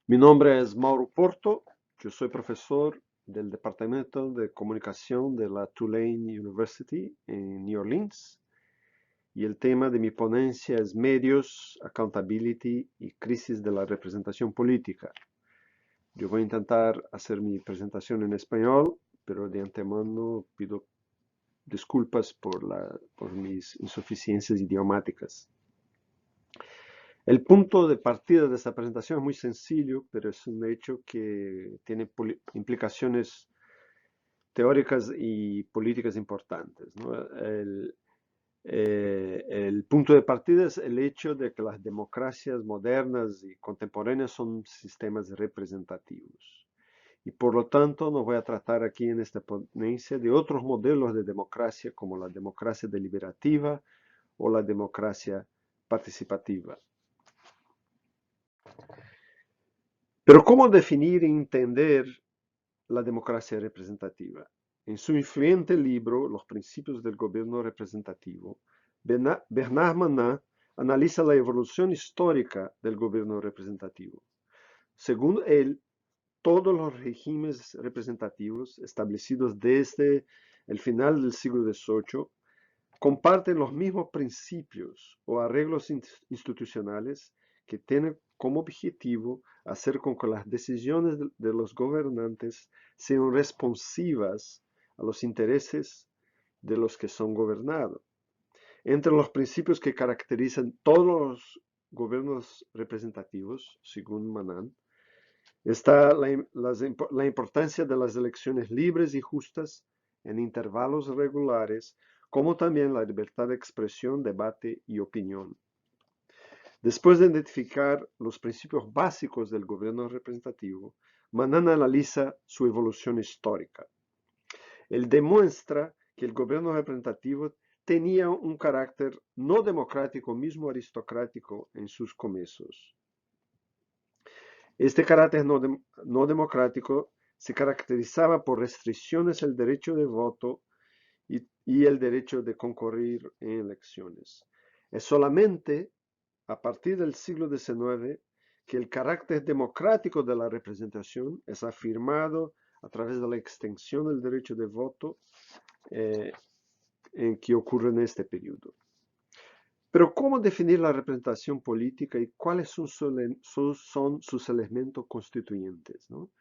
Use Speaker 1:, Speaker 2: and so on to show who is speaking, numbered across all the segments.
Speaker 1: Mi nombre es Mauro Porto, yo soy profesor del Departamento de Comunicación de la Tulane University en New Orleans y el tema de mi ponencia es Medios, Accountability y Crisis de la Representación Política. Yo voy a intentar hacer mi presentación en español, pero de antemano pido disculpas por mis insuficiencias idiomáticas. El punto de partida de esta presentación es muy sencillo, pero es un hecho que tiene implicaciones teóricas y políticas importantes, ¿no? El punto de partida es el hecho de que las democracias modernas y contemporáneas son sistemas representativos. Y por lo tanto, no voy a tratar aquí en esta ponencia de otros modelos de democracia como la democracia deliberativa o la democracia participativa. Pero ¿cómo definir y entender la democracia representativa? En su influyente libro Los principios del gobierno representativo, Bernard Manin analiza la evolución histórica del gobierno representativo. Según él, todos los regímenes representativos establecidos desde el final del siglo XVIII comparten los mismos principios o arreglos institucionales que tienen como objetivo hacer con que las decisiones de los gobernantes sean responsivas a los intereses de los que son gobernados. Entre los principios que caracterizan todos los gobiernos representativos, según Manin, está la importancia de las elecciones libres y justas en intervalos regulares, como también la libertad de expresión, debate y opinión. Después de identificar los principios básicos del gobierno representativo, Manin analiza su evolución histórica. Él demuestra que el gobierno representativo tenía un carácter no democrático, mismo aristocrático en sus comienzos. Este carácter no democrático se caracterizaba por restricciones al derecho de voto y el derecho de concurrir en elecciones. Es solamente a partir del siglo XIX que el carácter democrático de la representación es afirmado a través de la extensión del derecho de voto en que ocurre en este periodo. Pero ¿cómo definir la representación política y cuáles son sus elementos constituyentes, ¿no?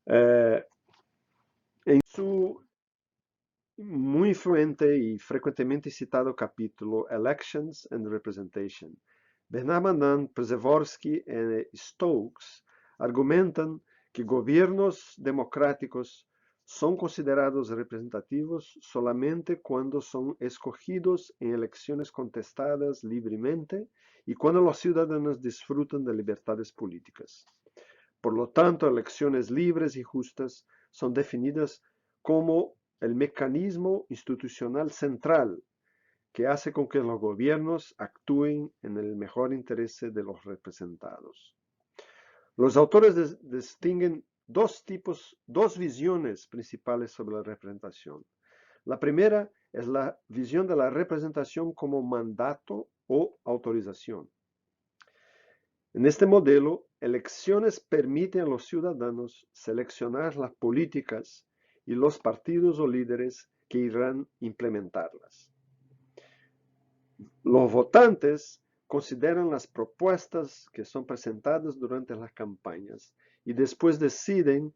Speaker 1: En su muy influente y frecuentemente citado capítulo Elections and Representation, Bernard Manin, Przeworski y Stokes argumentan que gobiernos democráticos son considerados representativos solamente cuando son escogidos en elecciones contestadas libremente y cuando los ciudadanos disfrutan de libertades políticas. Por lo tanto, elecciones libres y justas son definidas como el mecanismo institucional central que hace con que los gobiernos actúen en el mejor interés de los representados. Los autores distinguen dos visiones principales sobre la representación. La primera es la visión de la representación como mandato o autorización. En este modelo, elecciones permiten a los ciudadanos seleccionar las políticas y los partidos o líderes que irán implementarlas. Los votantes consideran las propuestas que son presentadas durante las campañas y después deciden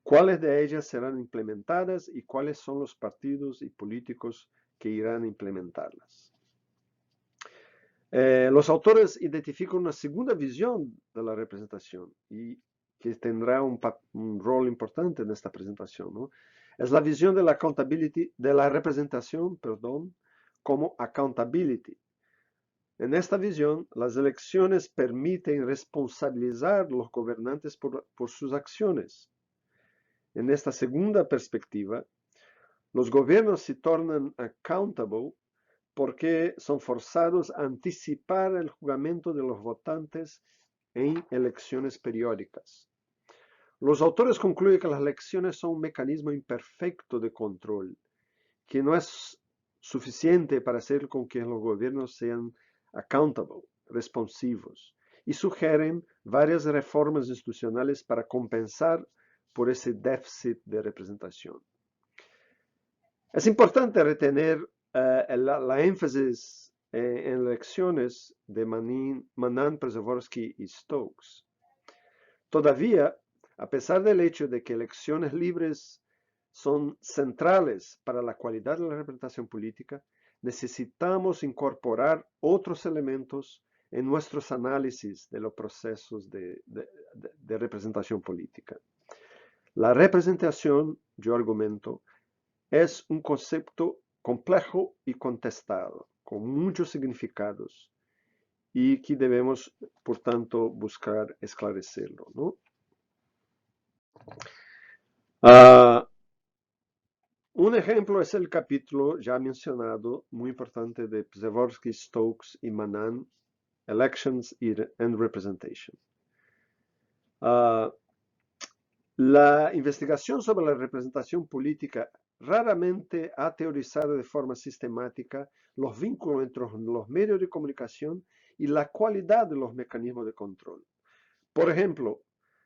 Speaker 1: cuáles de ellas serán implementadas y cuáles son los partidos y políticos que irán implementarlas. Los autores identifican una segunda visión de la representación y que tendrá un rol importante en esta presentación, ¿no? Es la visión de la representación, como accountability. En esta visión, las elecciones permiten responsabilizar a los gobernantes por sus acciones. En esta segunda perspectiva, los gobiernos se tornan accountable porque son forzados a anticipar el juramento de los votantes en elecciones periódicas. Los autores concluyen que las elecciones son un mecanismo imperfecto de control, que no es suficiente para hacer con que los gobiernos sean accountable, responsivos, y sugieren varias reformas institucionales para compensar por ese déficit de representación. Es importante retener la énfasis en lecciones de Manan, Przeworski y Stokes. Todavía, a pesar del hecho de que elecciones libres son centrales para la calidad de la representación política, necesitamos incorporar otros elementos en nuestros análisis de los procesos de representación política. La representación, yo argumento, es un concepto complejo y contestado, con muchos significados, y que debemos, por tanto, buscar esclarecerlo, ¿no? Un ejemplo es el capítulo ya mencionado, muy importante, de Przeworski, Stokes y Manan, Elections and Representation. La investigación sobre la representación política raramente ha teorizado de forma sistemática los vínculos entre los medios de comunicación y la cualidad de los mecanismos de control. Por ejemplo,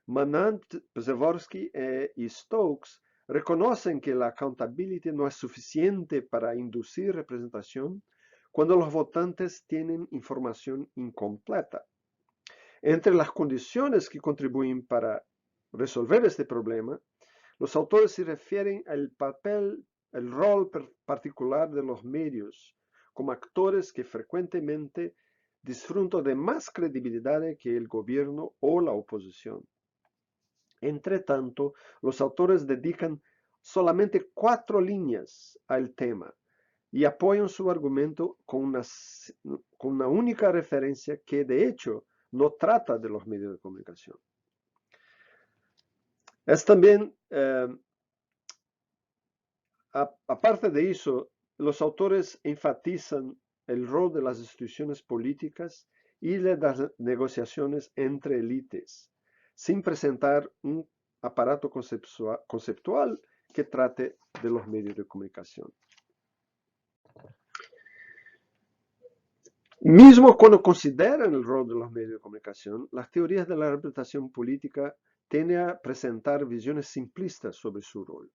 Speaker 1: Manan, Przeworski y Stokes reconocen que la accountability no es suficiente para inducir representación cuando los votantes tienen información incompleta. Entre las condiciones que contribuyen para resolver este problema, los autores se refieren al papel, el rol particular de los medios como actores que frecuentemente disfrutan de más credibilidad que el gobierno o la oposición. Entre tanto, los autores dedican solamente 4 líneas al tema y apoyan su argumento con una única referencia que, de hecho, no trata de los medios de comunicación. Es también, aparte de eso, los autores enfatizan el rol de las instituciones políticas y de las negociaciones entre élites, sin presentar un aparato conceptual que trate de los medios de comunicación. Mismo cuando consideran el rol de los medios de comunicación, las teorías de la representación política tienden a presentar visiones simplistas sobre su rol.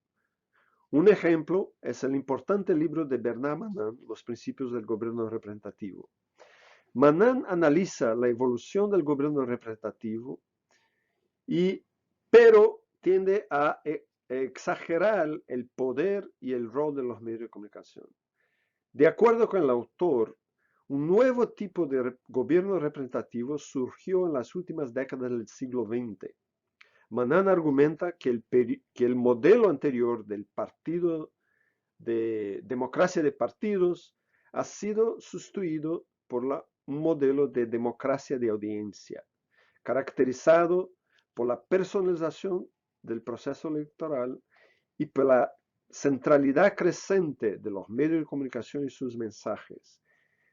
Speaker 1: Un ejemplo es el importante libro de Bernard Manan, Los principios del gobierno representativo. Manan analiza la evolución del gobierno representativo, pero tiende a exagerar el poder y el rol de los medios de comunicación. De acuerdo con el autor, un nuevo tipo de gobierno representativo surgió en las últimas décadas del siglo XX. Manan argumenta que el modelo anterior del partido de democracia de partidos ha sido sustituido por un modelo de democracia de audiencia, caracterizado por la personalización del proceso electoral y por la centralidad creciente de los medios de comunicación y sus mensajes,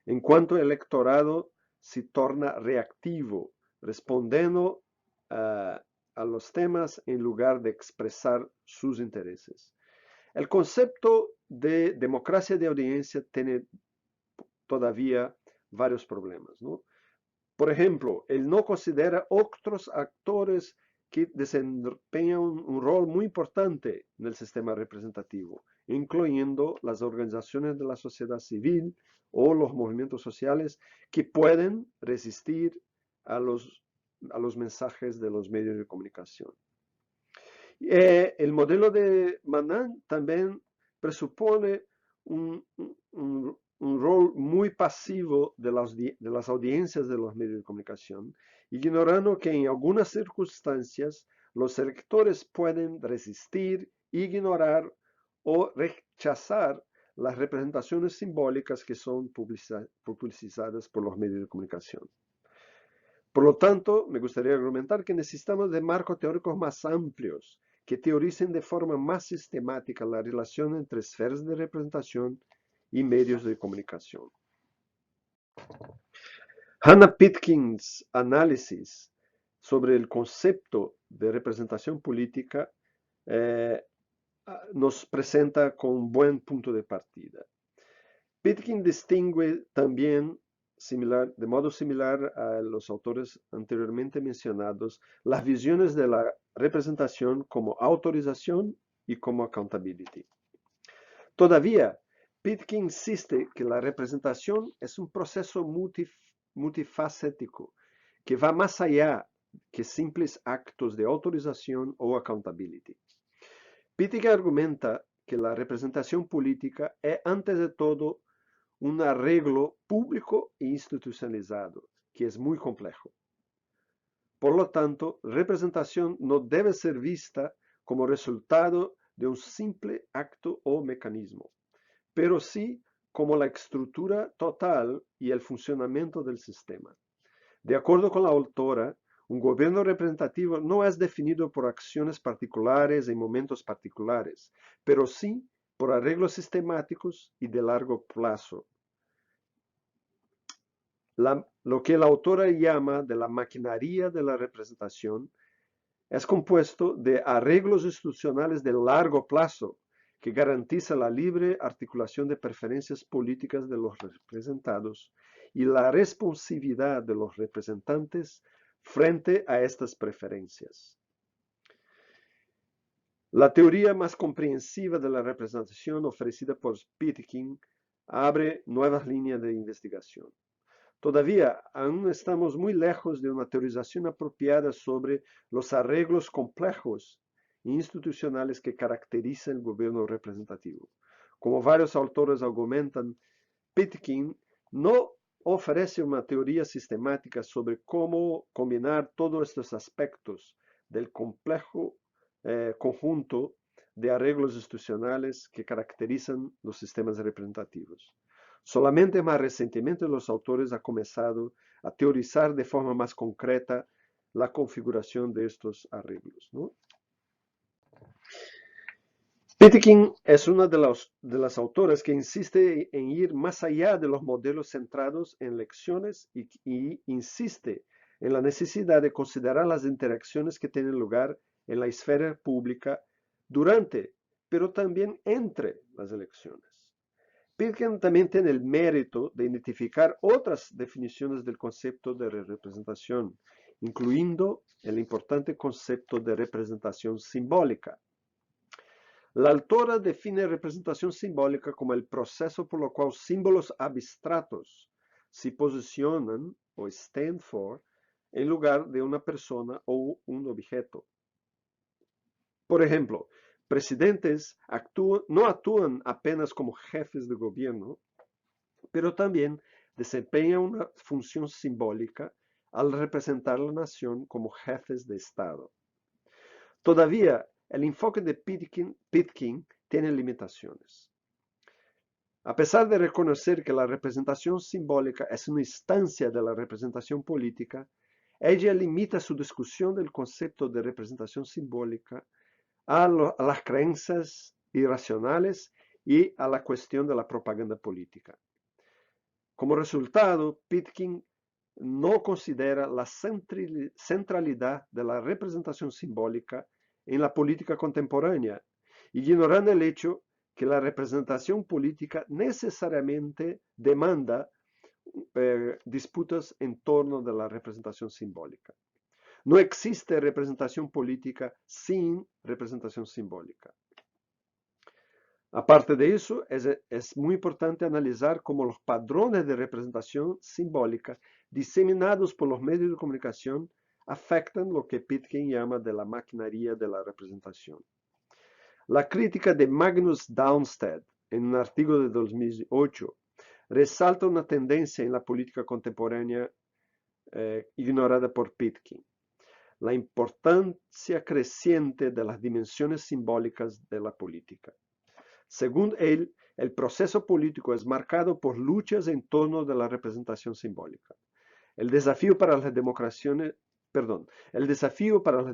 Speaker 1: en cuanto el electorado se torna reactivo, respondiendo a los temas en lugar de expresar sus intereses. El concepto de democracia de audiencia tiene todavía varios problemas, ¿no? Por ejemplo, él no considera otros actores que desempeñan un rol muy importante en el sistema representativo, incluyendo las organizaciones de la sociedad civil o los movimientos sociales que pueden resistir a los mensajes de los medios de comunicación. El modelo de Manan también presupone un rol muy pasivo de las audiencias de los medios de comunicación, ignorando que en algunas circunstancias los electores pueden resistir, ignorar o rechazar las representaciones simbólicas que son publicizadas por los medios de comunicación. Por lo tanto, me gustaría argumentar que necesitamos de marcos teóricos más amplios que teoricen de forma más sistemática la relación entre esferas de representación y medios de comunicación. Hannah Pitkins' análisis sobre el concepto de representación política nos presenta con un buen punto de partida. Pitkin distingue también de modo similar a los autores anteriormente mencionados, las visiones de la representación como autorización y como accountability. Todavía, Pitkin insiste que la representación es un proceso multifacético que va más allá que simples actos de autorización o accountability. Pitkin argumenta que la representación política es antes de todo un arreglo público e institucionalizado, que es muy complejo. Por lo tanto, representación no debe ser vista como resultado de un simple acto o mecanismo, pero sí como la estructura total y el funcionamiento del sistema. De acuerdo con la autora, un gobierno representativo no es definido por acciones particulares en momentos particulares, pero sí por arreglos sistemáticos y de largo plazo. Lo que la autora llama de la maquinaria de la representación es compuesto de arreglos institucionales de largo plazo que garantiza la libre articulación de preferencias políticas de los representados y la responsividad de los representantes frente a estas preferencias. La teoría más comprensiva de la representación ofrecida por Pitkin abre nuevas líneas de investigación. Todavía, aún estamos muy lejos de una teorización apropiada sobre los arreglos complejos e institucionales que caracterizan el gobierno representativo. Como varios autores argumentan, Pitkin no ofrece una teoría sistemática sobre cómo combinar todos estos aspectos del complejo conjunto de arreglos institucionales que caracterizan los sistemas representativos. Solamente más recientemente los autores han comenzado a teorizar de forma más concreta la configuración de estos arreglos, ¿no? Pitkin es una de las autoras que insiste en ir más allá de los modelos centrados en lecciones y insiste en la necesidad de considerar las interacciones que tienen lugar en la esfera pública durante, pero también entre las elecciones. Pitkin también tiene el mérito de identificar otras definiciones del concepto de representación, incluyendo el importante concepto de representación simbólica. La autora define representación simbólica como el proceso por lo cual símbolos abstractos se posicionan o stand for en lugar de una persona o un objeto. Por ejemplo, presidentes no actúan apenas como jefes de gobierno, pero también desempeñan una función simbólica al representar a la nación como jefes de Estado. Todavía, el enfoque de Pitkin tiene limitaciones. A pesar de reconocer que la representación simbólica es una instancia de la representación política, ella limita su discusión del concepto de representación simbólica a las creencias irracionales y a la cuestión de la propaganda política. Como resultado, Pitkin no considera la centralidad de la representación simbólica en la política contemporánea, ignorando el hecho que la representación política necesariamente demanda disputas en torno de la representación simbólica. No existe representación política sin representación simbólica. Aparte de eso, es muy importante analizar cómo los patrones de representación simbólica diseminados por los medios de comunicación afectan lo que Pitkin llama de la maquinaria de la representación. La crítica de Magnus Daunstedt, en un artículo de 2008, resalta una tendencia en la política contemporánea ignorada por Pitkin: la importancia creciente de las dimensiones simbólicas de la política. Según él, el proceso político es marcado por luchas en torno de la representación simbólica. El desafío para las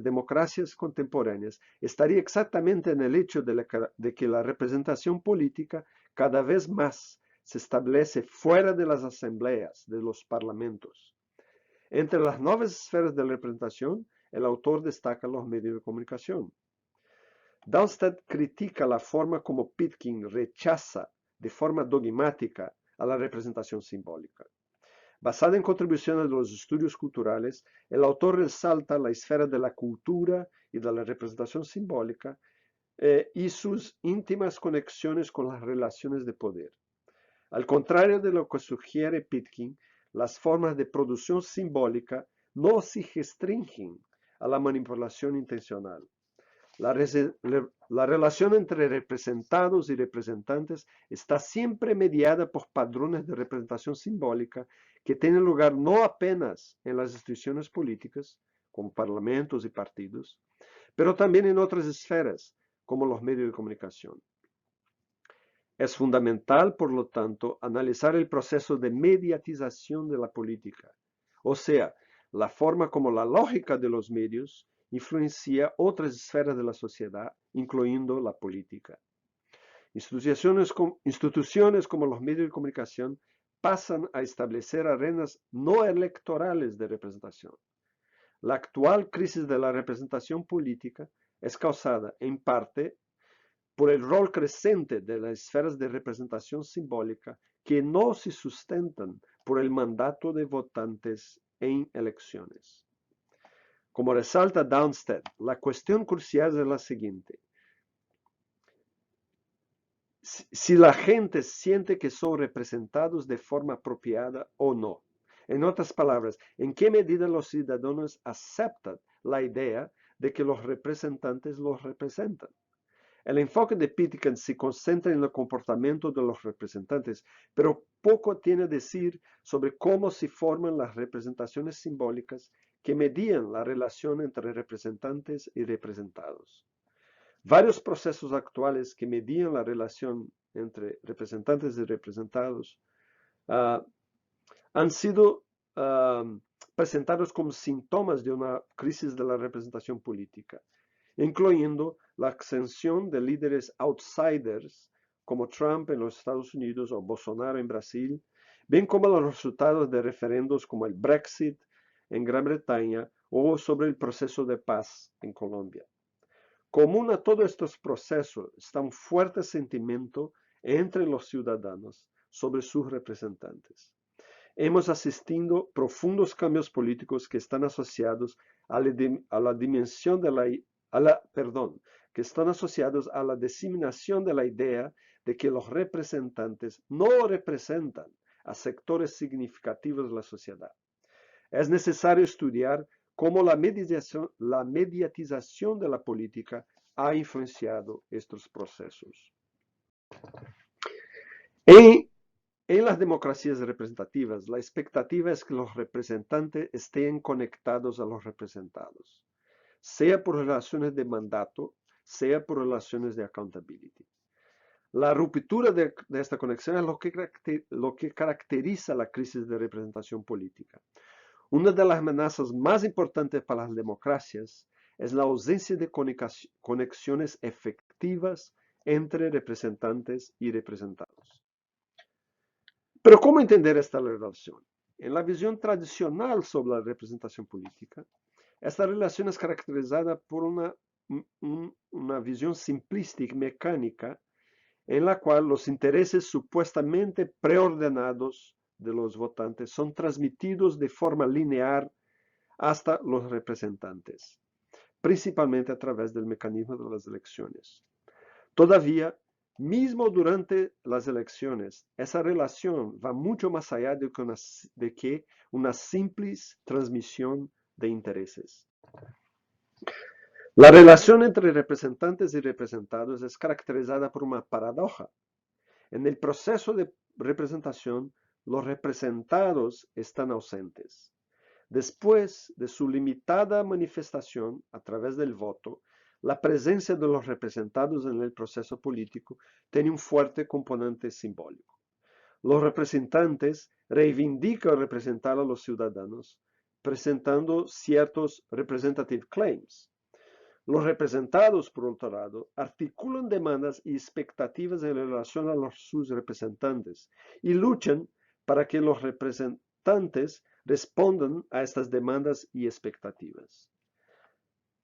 Speaker 1: democracias contemporáneas estaría exactamente en el hecho de que la representación política cada vez más se establece fuera de las asambleas, de los parlamentos. Entre las nuevas esferas de representación, el autor destaca los medios de comunicación. Daunstedt critica la forma como Pitkin rechaza de forma dogmática a la representación simbólica. Basada en contribuciones de los estudios culturales, el autor resalta la esfera de la cultura y de la representación simbólica y sus íntimas conexiones con las relaciones de poder. Al contrario de lo que sugiere Pitkin, las formas de producción simbólica no se restringen a la manipulación intencional. La relación entre representados y representantes está siempre mediada por patrones de representación simbólica que tienen lugar no apenas en las instituciones políticas, como parlamentos y partidos, pero también en otras esferas, como los medios de comunicación. Es fundamental, por lo tanto, analizar el proceso de mediatización de la política, o sea, la forma como la lógica de los medios influencia otras esferas de la sociedad, incluyendo la política. Instituciones como los medios de comunicación pasan a establecer arenas no electorales de representación. La actual crisis de la representación política es causada, en parte, por el rol creciente de las esferas de representación simbólica que no se sustentan por el mandato de votantes en elecciones. Como resalta Downstead, la cuestión crucial es la siguiente. Si la gente siente que son representados de forma apropiada o no. En otras palabras, ¿en qué medida los ciudadanos aceptan la idea de que los representantes los representan? El enfoque de Pitkin se concentra en el comportamiento de los representantes, pero poco tiene a decir sobre cómo se forman las representaciones simbólicas que medían la relación entre representantes y representados. Varios procesos actuales que medían la relación entre representantes y representados han sido presentados como síntomas de una crisis de la representación política, incluyendo la ascensión de líderes outsiders como Trump en los Estados Unidos o Bolsonaro en Brasil, bien como los resultados de referendos como el Brexit en Gran Bretaña o sobre el proceso de paz en Colombia. Común a todos estos procesos está un fuerte sentimiento entre los ciudadanos sobre sus representantes. Hemos asistido a profundos cambios políticos que están asociados a la dimensión de que están asociados a la diseminación de la idea de que los representantes no representan a sectores significativos de la sociedad. Es necesario estudiar cómo la mediatización de la política ha influenciado estos procesos. En las democracias representativas, la expectativa es que los representantes estén conectados a los representados, sea por relaciones de mandato, sea por relaciones de accountability. La ruptura de esta conexión es lo que caracteriza la crisis de representación política. Una de las amenazas más importantes para las democracias es la ausencia de conexiones efectivas entre representantes y representados. Pero ¿cómo entender esta relación? En la visión tradicional sobre la representación política, esta relación es caracterizada por una visión simplística y mecánica en la cual los intereses supuestamente preordenados de los votantes son transmitidos de forma lineal hasta los representantes, principalmente a través del mecanismo de las elecciones. Todavía, mismo durante las elecciones, esa relación va mucho más allá de que una simple transmisión de intereses. La relación entre representantes y representados es caracterizada por una paradoja. En el proceso de representación, los representados están ausentes. Después de su limitada manifestación a través del voto, la presencia de los representados en el proceso político tiene un fuerte componente simbólico. Los representantes reivindican representar a los ciudadanos, presentando ciertos representative claims. Los representados, por otro lado, articulan demandas y expectativas en relación a sus representantes y luchan para que los representantes respondan a estas demandas y expectativas.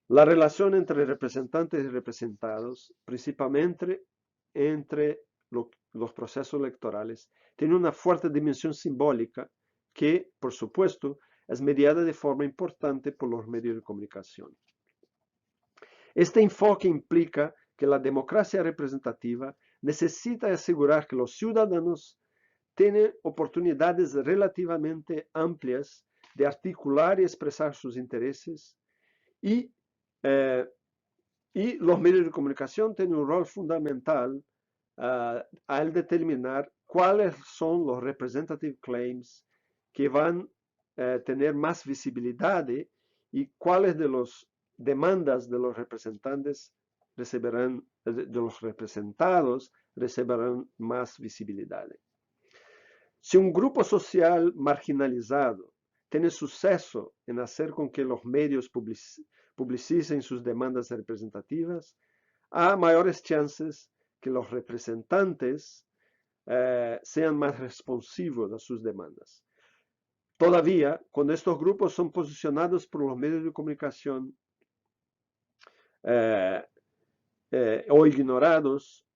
Speaker 1: La relación entre representantes y representados, principalmente entre los procesos electorales, tiene una fuerte dimensión simbólica que, por supuesto, es mediada de forma importante por los medios de comunicación. Este enfoque implica que la democracia representativa necesita asegurar que los ciudadanos tienen oportunidades relativamente amplias de articular y expresar sus intereses y, eh, y los medios de comunicación tienen un rol fundamental al determinar cuáles son los representative claims que van a tener más visibilidad y cuáles de las demandas de los representantes recibirán, de los representados recibirán más visibilidad. Si un grupo social marginalizado tiene suceso en hacer con que los medios publicicen sus demandas representativas, hay mayores chances que los representantes sean más responsivos a sus demandas. Todavía, cuando estos grupos son posicionados por los medios de comunicación o ignorados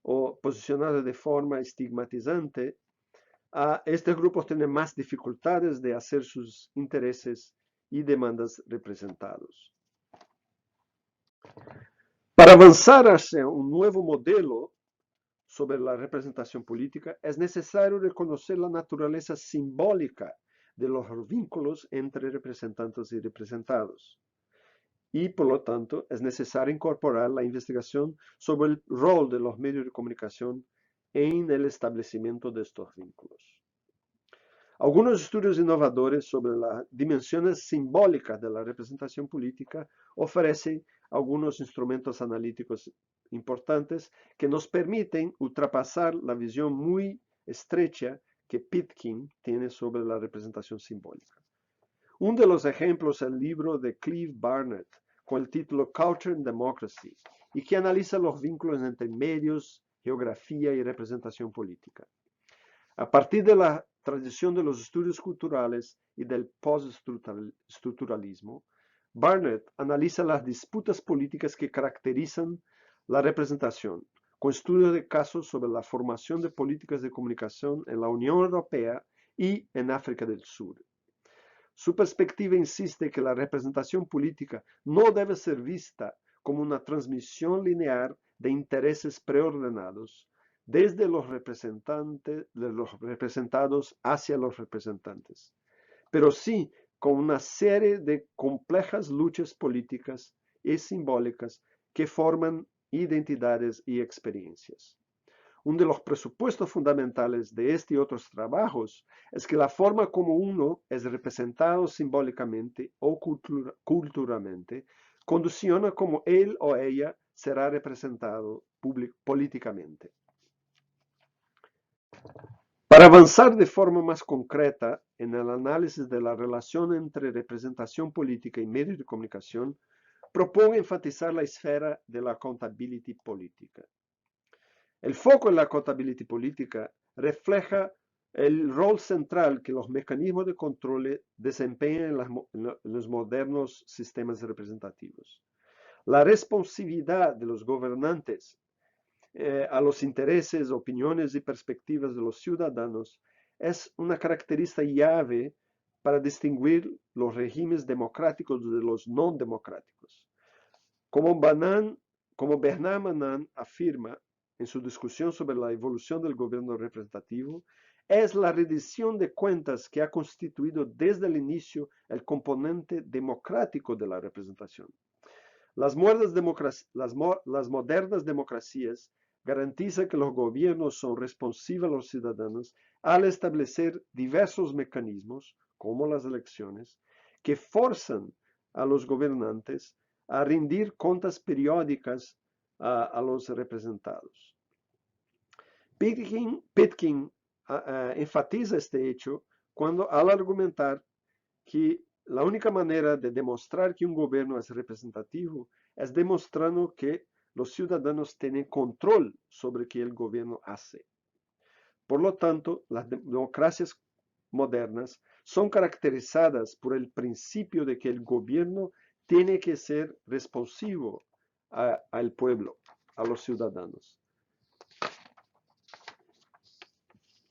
Speaker 1: o posicionados de forma estigmatizante, estos grupos tienen más dificultades de hacer sus intereses y demandas representados. Para avanzar hacia un nuevo modelo sobre la representación política, es necesario reconocer la naturaleza simbólica de los vínculos entre representantes y representados. Y, por lo tanto, es necesario incorporar la investigación sobre el rol de los medios de comunicación en el establecimiento de estos vínculos. Algunos estudios inovadores sobre las dimensiones simbólicas de la representación política ofrecen algunos instrumentos analíticos importantes que nos permiten ultrapasar la visión muy estrecha que Pitkin tiene sobre la representación simbólica. Uno de los ejemplos es el libro de Clive Barnett con el título Culture and Democracy y que analiza los vínculos entre medios, geografía y representación política. A partir de la tradición de los estudios culturales y del postestructuralismo, Barnett analiza las disputas políticas que caracterizan la representación, con estudios de casos sobre la formación de políticas de comunicación en la Unión Europea y en África del Sur. Su perspectiva insiste que la representación política no debe ser vista como una transmisión lineal de intereses preordenados, desde los representados hacia los representantes, pero sí con una serie de complejas luchas políticas y simbólicas que forman identidades y experiencias. Uno de los presupuestos fundamentales de este y otros trabajos es que la forma como uno es representado simbólicamente o culturalmente condiciona cómo él o ella será representado políticamente. Para avanzar de forma más concreta en el análisis de la relación entre representación política y medios de comunicación, propongo enfatizar la esfera de la accountability política. El foco en la accountability política refleja el rol central que los mecanismos de control desempeñan en los modernos sistemas representativos. La responsividad de los gobernantes a los intereses, opiniones y perspectivas de los ciudadanos es una característica llave para distinguir los regímenes democráticos de los no democráticos. Como Bernard Manan afirma en su discusión sobre la evolución del gobierno representativo, es la rendición de cuentas que ha constituido desde el inicio el componente democrático de la representación. Las modernas democracias garantizan que los gobiernos son responsivos a los ciudadanos al establecer diversos mecanismos, como las elecciones, que forzan a los gobernantes a rendir cuentas periódicas a los representados. Pitkin enfatiza este hecho cuando al argumentar que la única manera de demostrar que un gobierno es representativo es demostrando que los ciudadanos tienen control sobre lo que el gobierno hace. Por lo tanto, las democracias modernas son caracterizadas por el principio de que el gobierno tiene que ser responsivo al pueblo, a los ciudadanos.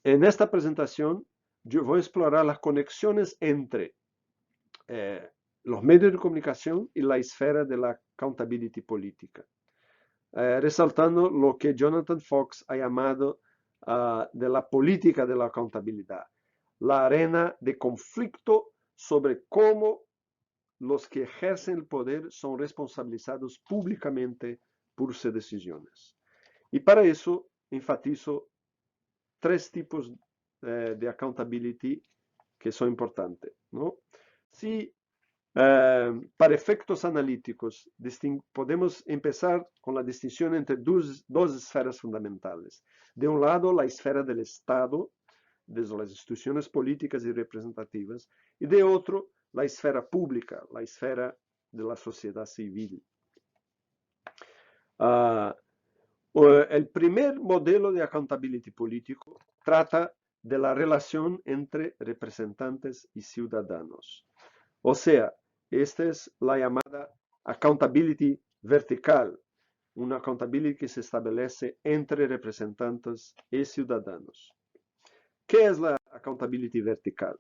Speaker 1: En esta presentación yo voy a explorar las conexiones entre los medios de comunicación y la esfera de la accountability política, resaltando lo que Jonathan Fox ha llamado de la política de la accountabilidad, la arena de conflicto sobre cómo los que ejercen el poder son responsabilizados públicamente por sus decisiones. Y para eso enfatizo tres tipos de accountability que son importantes, ¿no? Si para efectos analíticos podemos empezar con la distinción entre dos esferas fundamentales. De un lado, la esfera del Estado, desde las instituciones políticas y representativas, y de otro, la esfera pública, la esfera de la sociedad civil. El primer modelo de accountability político trata de la relación entre representantes y ciudadanos. O sea, esta es la llamada accountability vertical, una accountability que se establece entre representantes y ciudadanos. ¿Qué es la accountability vertical?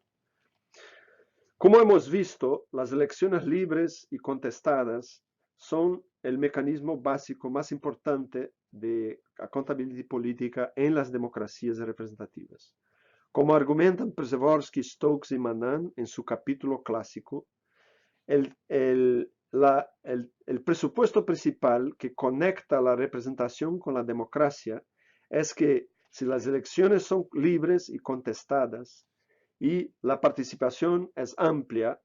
Speaker 1: Como hemos visto, las elecciones libres y contestadas son el mecanismo básico más importante de accountability política en las democracias representativas. Como argumentan Przeworski, Stokes y Manan en su capítulo clásico, el presupuesto principal que conecta la representación con la democracia es que si las elecciones son libres y contestadas y la participación es amplia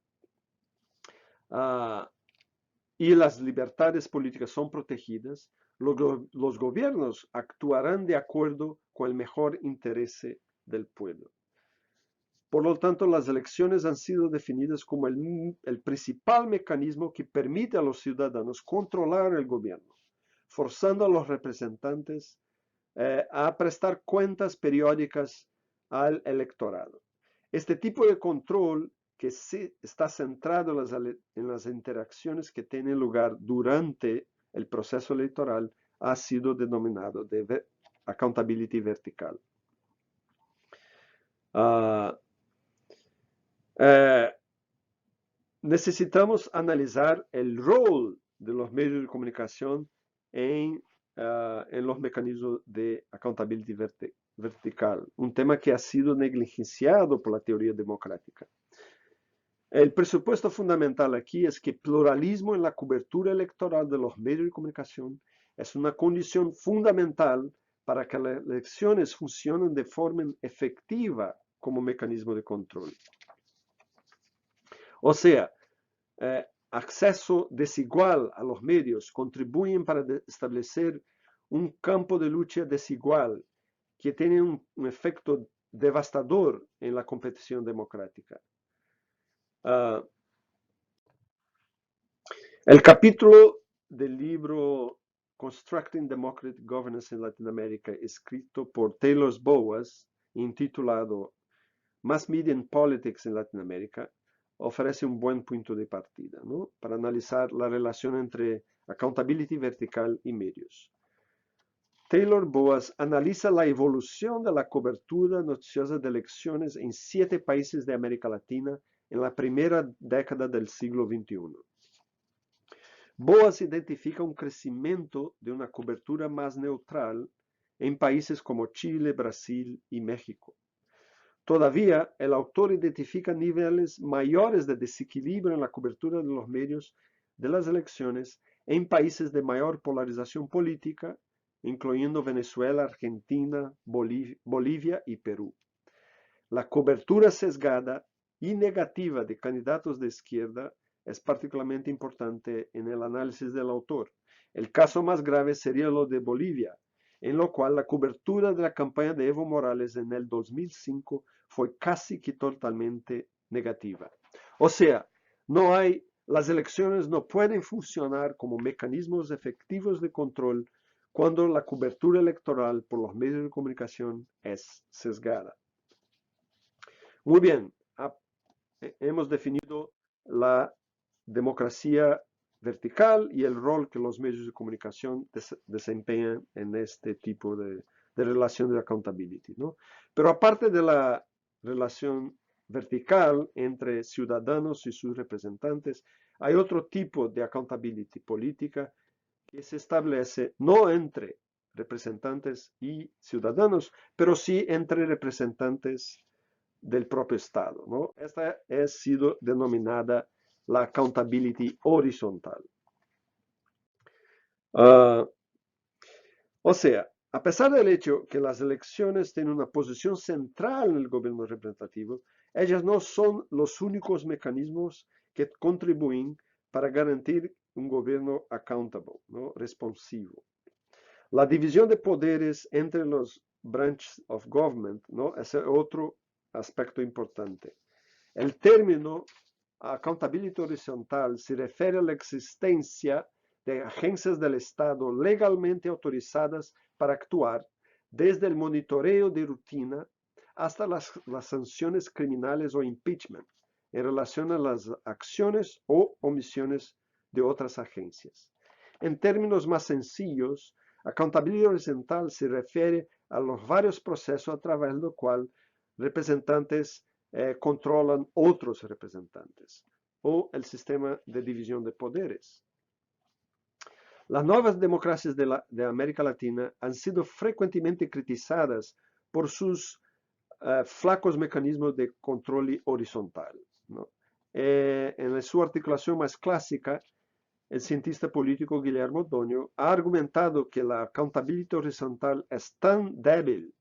Speaker 1: y las libertades políticas son protegidas, los gobiernos actuarán de acuerdo con el mejor interés del pueblo. Por lo tanto, las elecciones han sido definidas como el principal mecanismo que permite a los ciudadanos controlar el gobierno, forzando a los representantes a prestar cuentas periódicas al electorado. Este tipo de control que está centrado en las interacciones que tienen lugar durante el proceso electoral ha sido denominado de accountability vertical. Necesitamos analizar el rol de los medios de comunicación en los mecanismos de accountability vertical, un tema que ha sido negligenciado por la teoría democrática. El presupuesto fundamental aquí es que pluralismo en la cobertura electoral de los medios de comunicación es una condición fundamental para que las elecciones funcionen de forma efectiva como mecanismo de control. O sea, acceso desigual a los medios contribuyen para establecer un campo de lucha desigual que tiene un efecto devastador en la competición democrática. El capítulo del libro Constructing Democratic Governance in Latin America, escrito por Taylor Boas, intitulado Mass Media and Politics in Latin America, ofrece un buen punto de partida, ¿no?, para analizar la relación entre accountability vertical y medios. Taylor Boas analiza la evolución de la cobertura noticiosa de elecciones en 7 países de América Latina en la primera década del siglo XXI. Boas identifica un crecimiento de una cobertura más neutral en países como Chile, Brasil y México. Todavía, el autor identifica niveles mayores de desequilibrio en la cobertura de los medios de las elecciones en países de mayor polarización política, incluyendo Venezuela, Argentina, Bolivia y Perú. La cobertura sesgada y negativa de candidatos de izquierda es particularmente importante en el análisis del autor. El caso más grave sería lo de Bolivia, en lo cual la cobertura de la campaña de Evo Morales en el 2005 fue casi que totalmente negativa. O sea, las elecciones no pueden funcionar como mecanismos efectivos de control cuando la cobertura electoral por los medios de comunicación es sesgada. Muy bien, hemos definido la democracia vertical y el rol que los medios de comunicación desempeñan en este tipo de relación de accountability, ¿no? Pero aparte de la relación vertical entre ciudadanos y sus representantes, hay otro tipo de accountability política que se establece no entre representantes y ciudadanos, pero sí entre representantes del propio Estado, ¿no? Esta ha sido denominada la accountability horizontal. Uh, o sea, a pesar del hecho que las elecciones tienen una posición central en el gobierno representativo, ellas no son los únicos mecanismos que contribuyen para garantir un gobierno accountable, ¿no? Responsivo. La división de poderes entre los branches of government, ¿no? Es otro aspecto importante. El término accountability horizontal se refiere a la existencia de agencias del Estado legalmente autorizadas para actuar, desde el monitoreo de rutina hasta las sanciones criminales o impeachment, en relación a las acciones o omisiones de otras agencias. En términos más sencillos, accountability horizontal se refiere a los varios procesos a través del cual representantes controlan otros representantes, o el sistema de división de poderes. Las nuevas democracias de América Latina han sido frecuentemente criticadas por sus flacos mecanismos de control horizontal, ¿no? En su articulación más clásica, el cientista político Guillermo Doño ha argumentado que la accountability horizontal es tan débil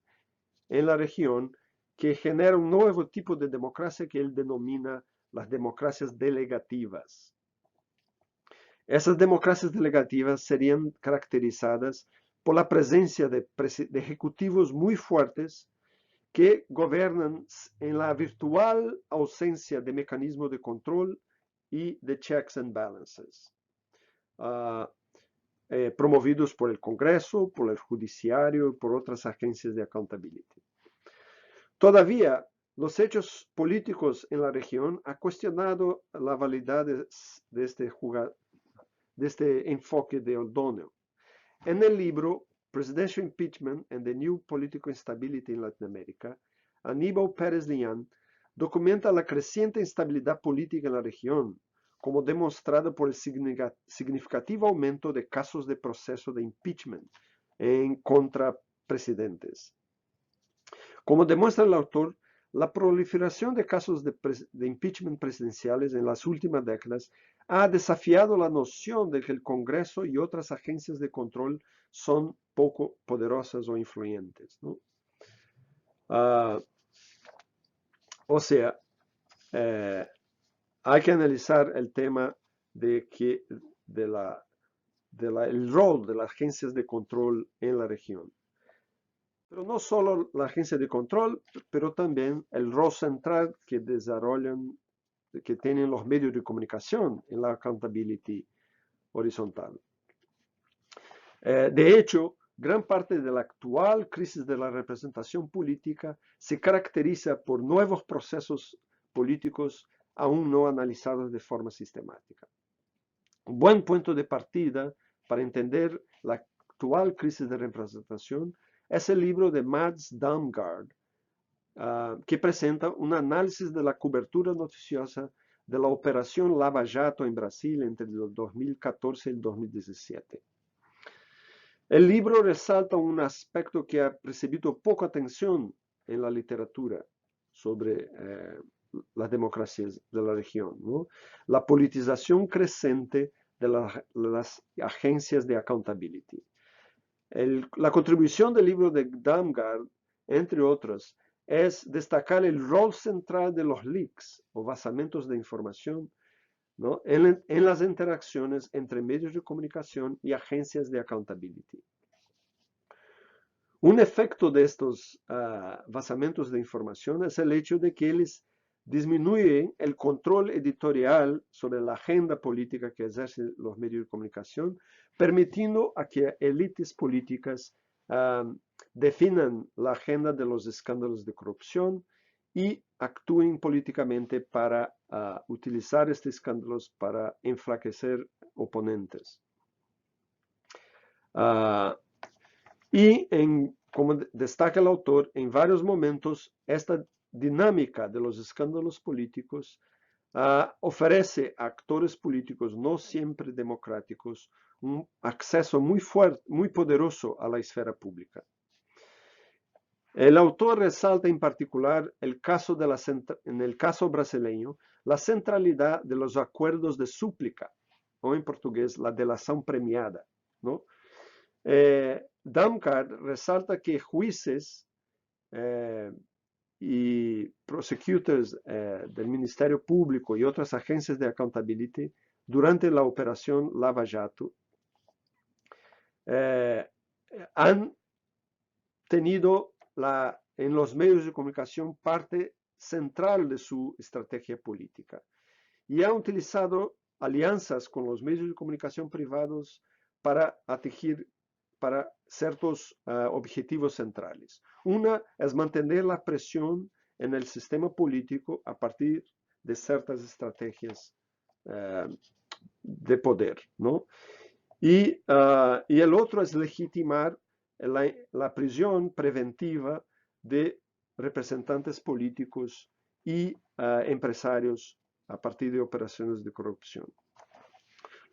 Speaker 1: en la región que genera un nuevo tipo de democracia que él denomina las democracias delegativas. Esas democracias delegativas serían caracterizadas por la presencia de ejecutivos muy fuertes que gobiernan en la virtual ausencia de mecanismos de control y de checks and balances, promovidos por el Congreso, por el Judiciario y por otras agencias de accountability. Todavía, los hechos políticos en la región han cuestionado la validez de este enfoque de O'Donnell. En el libro Presidential Impeachment and the New Political Instability in Latin America, Aníbal Pérez Lián documenta la creciente instabilidad política en la región, como demostrado por el significativo aumento de casos de proceso de impeachment en contra presidentes. Como demuestra el autor, la proliferación de casos de impeachment presidenciales en las últimas décadas ha desafiado la noción de que el Congreso y otras agencias de control son poco poderosas o influyentes, ¿no? O sea, hay que analizar el tema de que el rol de las agencias de control en la región. Pero no solo la agencia de control, pero también el rol central que desarrollan, que tienen los medios de comunicación en la accountability horizontal. De hecho, gran parte de la actual crisis de la representación política se caracteriza por nuevos procesos políticos aún no analizados de forma sistemática. Un buen punto de partida para entender la actual crisis de representación es el libro de Mads Damgaard, que presenta un análisis de la cobertura noticiosa de la operación Lava Jato en Brasil entre el 2014 y el 2017. El libro resalta un aspecto que ha recibido poca atención en la literatura sobre las democracias de la región, ¿no? La politización creciente de las agencias de accountability. La contribución del libro de Damgaard, entre otras, es destacar el rol central de los leaks o vazamientos de información, ¿no? en las interacciones entre medios de comunicación y agencias de accountability. Un efecto de estos vazamientos de información es el hecho de que ellos disminuyen el control editorial sobre la agenda política que ejercen los medios de comunicación, permitiendo a que élites políticas definan la agenda de los escándalos de corrupción y actúen políticamente para utilizar estos escándalos para enfraquecer oponentes. Y como destaca el autor, en varios momentos esta dinámica de los escándalos políticos ofrece a actores políticos no siempre democráticos un acceso muy fuerte, muy poderoso a la esfera pública. El autor resalta en particular en el caso brasileño la centralidad de los acuerdos de súplica, o en portugués, la delação premiada, ¿no? Damgard resalta que jueces y prosecutors del Ministerio Público y otras agencias de accountability durante la operación Lava Jato han tenido en los medios de comunicación parte central de su estrategia política y han utilizado alianzas con los medios de comunicación privados para atingir para ciertos objetivos centrales. Una es mantener la presión en el sistema político a partir de ciertas estrategias de poder, ¿no? Y el otro es legitimar la prisión preventiva de representantes políticos y empresarios a partir de operaciones de corrupción.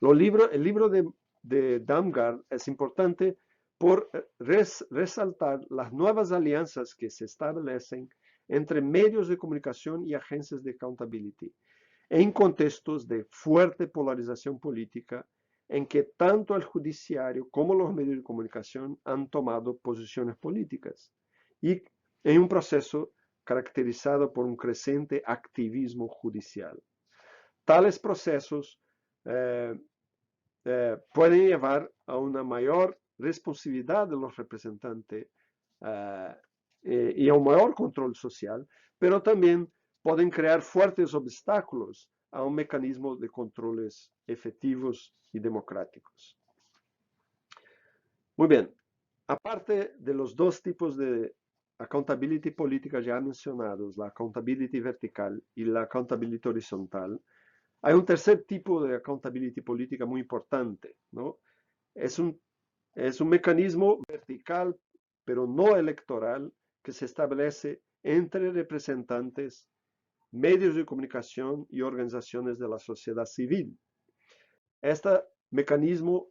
Speaker 1: El libro de Damgard es importante por resaltar las nuevas alianzas que se establecen entre medios de comunicación y agencias de accountability en contextos de fuerte polarización política en que tanto el judiciario como los medios de comunicación han tomado posiciones políticas y en un proceso caracterizado por un creciente activismo judicial. Tales procesos pueden llevar a una mayor responsabilidad de los representantes y a un mayor control social, pero también pueden crear fuertes obstáculos a un mecanismo de controles efectivos y democráticos. Muy bien, aparte de los dos tipos de accountability política ya mencionados, la accountability vertical y la accountability horizontal, hay un tercer tipo de accountability política muy importante, ¿no? Es un mecanismo vertical, pero no electoral, que se establece entre representantes, medios de comunicación y organizaciones de la sociedad civil. Este mecanismo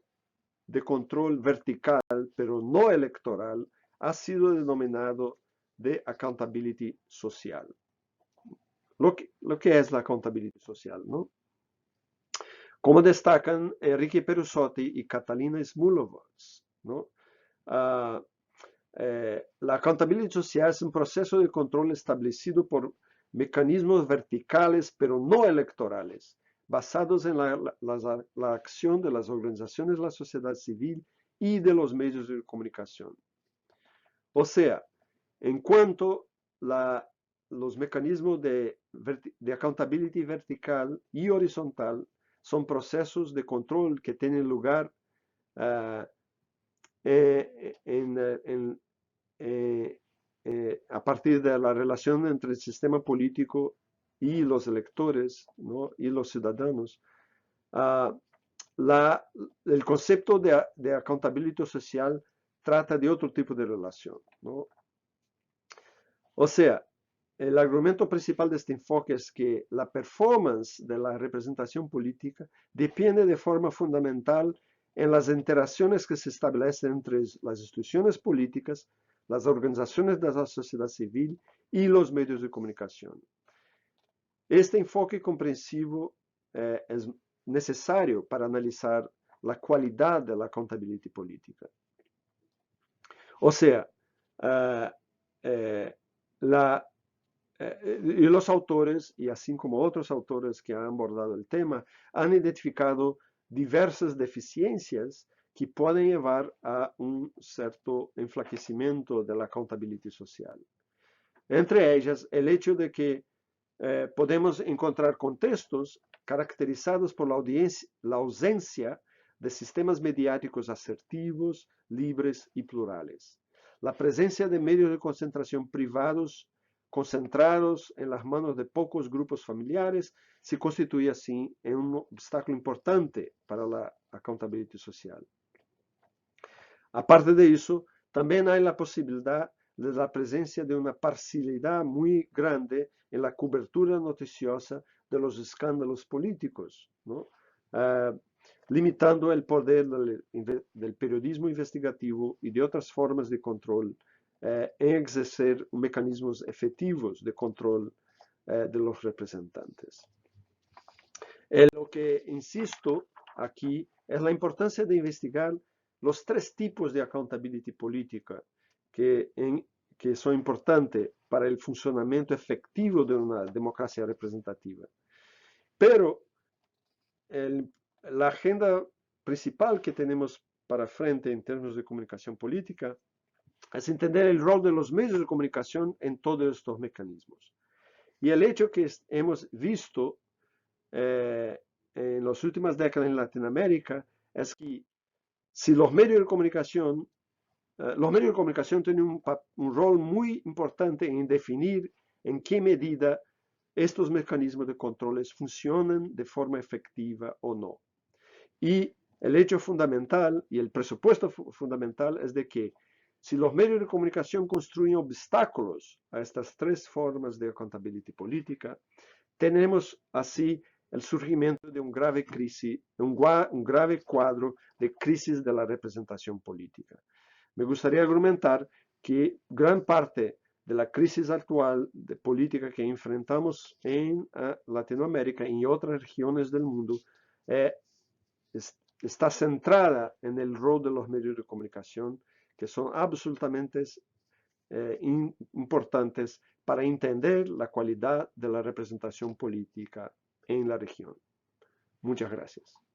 Speaker 1: de control vertical, pero no electoral, ha sido denominado de accountability social. Lo que es la accountability social, ¿no? Como destacan Enrique Perusotti y Catalina Smulovas, ¿no? La accountability social es un proceso de control establecido por mecanismos verticales, pero no electorales, basados en la acción de las organizaciones de la sociedad civil y de los medios de comunicación. O sea, en cuanto los mecanismos de accountability vertical y horizontal son procesos de control que tienen lugar a partir de la relación entre el sistema político y los electores, ¿no? Y los ciudadanos. El concepto de accountability social trata de otro tipo de relación, ¿no? O sea, el argumento principal de este enfoque es que la performance de la representación política depende de forma fundamental en las interacciones que se establecen entre las instituciones políticas, las organizaciones de la sociedad civil y los medios de comunicación. Este enfoque comprensivo es necesario para analizar la calidad de la accountability política. O sea, y los autores, y así como otros autores que han abordado el tema, han identificado diversas deficiencias que pueden llevar a un cierto enflaquecimiento de la accountability social. Entre ellas, el hecho de que podemos encontrar contextos caracterizados por la ausencia de sistemas mediáticos asertivos, libres y plurales. La presencia de medios de concentración privados concentrados en las manos de pocos grupos familiares se constituye así en un obstáculo importante para la accountability social. Aparte de eso, también hay la posibilidad de la presencia de una parcialidad muy grande en la cobertura noticiosa de los escándalos políticos, ¿no? Limitando el poder del periodismo investigativo y de otras formas de control en ejercer mecanismos efectivos de control de los representantes. Lo que insisto aquí es la importancia de investigar los tres tipos de accountability política que, son importantes para el funcionamiento efectivo de una democracia representativa. Pero la agenda principal que tenemos para frente en términos de comunicación política es entender el rol de los medios de comunicación en todos estos mecanismos. Y el hecho que hemos visto en las últimas décadas en Latinoamérica es que si los medios de comunicación tienen un rol muy importante en definir en qué medida estos mecanismos de controles funcionan de forma efectiva o no. Y el hecho fundamental y el presupuesto fundamental es de que si los medios de comunicación construyen obstáculos a estas tres formas de accountability política, tenemos así el surgimiento de un grave cuadro de crisis de la representación política. Me gustaría argumentar que gran parte de la crisis actual de política que enfrentamos en Latinoamérica y otras regiones del mundo está centrada en el rol de los medios de comunicación, que son absolutamente importantes para entender la calidad de la representación política en la región. Muchas gracias.